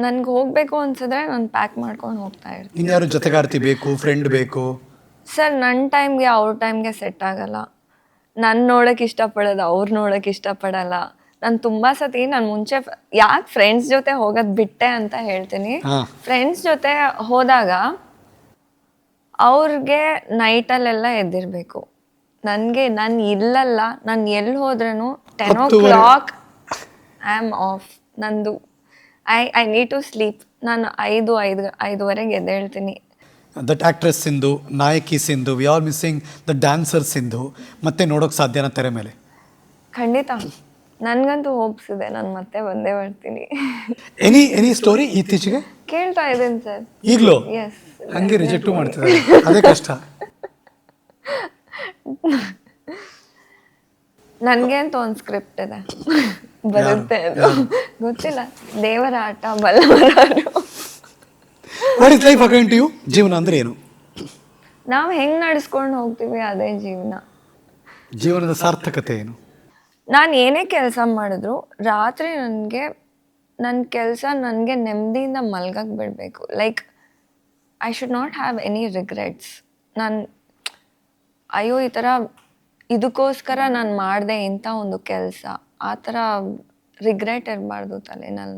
ನನ್ಗೆ ಹೋಗಬೇಕು ಅನ್ಸಿದ್ರೆ ನಾನು ಪ್ಯಾಕ್ ಮಾಡ್ಕೊಂಡು ಹೋಗ್ತಾ ಇರ್ತೀನಿ. ಇನ್ಯಾರು ಜೊತೆಗಾರ್ತಿ ಬೇಕು, ಫ್ರೆಂಡ್ ಬೇಕು? ಸರ್ ನನ್ನ ಟೈಮ್ಗೆ ಅವ್ರ ಟೈಮ್ಗೆ ಸೆಟ್ ಆಗಲ್ಲ. ನಾನು ನೋಡೋಕೆ ಇಷ್ಟಪಡೋದು ಅವ್ರು ನೋಡೋಕೆ ಇಷ್ಟಪಡಲ್ಲ. ನಾನು ತುಂಬ ಸತಿ ನಾನು ಮುಂಚೆ ಯಾಕೆ ಫ್ರೆಂಡ್ಸ್ ಜೊತೆ ಹೋಗೋದು ಬಿಟ್ಟೆ ಅಂತ ಹೇಳ್ತೀನಿ. ಫ್ರೆಂಡ್ಸ್ ಜೊತೆ ಹೋದಾಗ ಅವ್ರಿಗೆ ನೈಟಲ್ಲೆಲ್ಲ ಎದ್ದಿರಬೇಕು. ನನಗೆ ನಾನು ಇಲ್ಲಲ್ಲ, ನಾನು ಎಲ್ಲಿ ಹೋದ್ರೂ 10 o'clock ಐ ಆಮ್ ಆಫ್. ನಂದು ಐ ನೀಡ್ ಟು ಸ್ಲೀಪ್. ನಾನು 5:05 ಎದ್ದೇಳ್ತೀನಿ. ದಟ್ ಆಕ್ಟ್ರೆಸ್ ಸಿಂಧು, ನಾಯಕಿ Sindhu, we are missing the dancer Sindhu. ಮತ್ತೆ ನೋಡೋಕೆ ಸಾಧ್ಯನಾ ತೆರೆ ಮೇಲೆ? ಖಂಡಿತ ನನಗಂತೂ ಹೋಪ್ಸ್ ಇದೆ, ನಾನು ಮತ್ತೆ ಬಂದೇ ಬರ್ತೀನಿ. ಎನಿ ಸ್ಟೋರಿ ಇತ್ತೀಚೆಗೆ ಕೇಳ್ತಾ ಇದ್ದೀನಿ ಸರ್. ಈಗಲೂ ಎಸ್. ಹಂಗೆ ರಿಜೆಕ್ಟು ಮಾಡ್ತಿದ್ದಾರೆ, ಅದೇ ಕಷ್ಟ. ನನಗೆ ಅಂತ ಒಂದು ಸ್ಕ್ರಿಪ್ಟ್ ಇದೆ, ಬರುತ್ತೆ ಅದು ಗೊತ್ತಿಲ್ಲ. ದೇವರ ಆಟ ಬಲ್ಲವರಾರು. What is life according to you? ಜೀವನ ಅಂದ್ರೆ ಏನು? ನಾವು ಹೆಂಗೆ ನಡೆಸ್ಕೊಂಡು ಹೋಗ್ತೀವಿ ಅದೇ ಜೀವನ. ಜೀವನದ ಸಾರ್ಥಕತೆ ಏನು? ನಾನು ಏನೇ ಕೆಲಸ ಮಾಡಿದ್ರು ರಾತ್ರಿ ನನ್ನ ಕೆಲಸ ನನಗೆ ನೆಮ್ಮದಿಯಿಂದ ಮಲ್ಗಕ್ಕೆ ಬಿಡಬೇಕು. Like I should not have any regrets. ನಾನು ಅಯ್ಯೋ ಈ ಥರ ಇದಕ್ಕೋಸ್ಕರ ನಾನು ಮಾಡಿದೆ ಇಂಥ ಒಂದು ಕೆಲಸ, ಆ ಥರ ರಿಗ್ರೆಟ್ ಇರಬಾರ್ದು ತಲೆನಲ್ಲಿ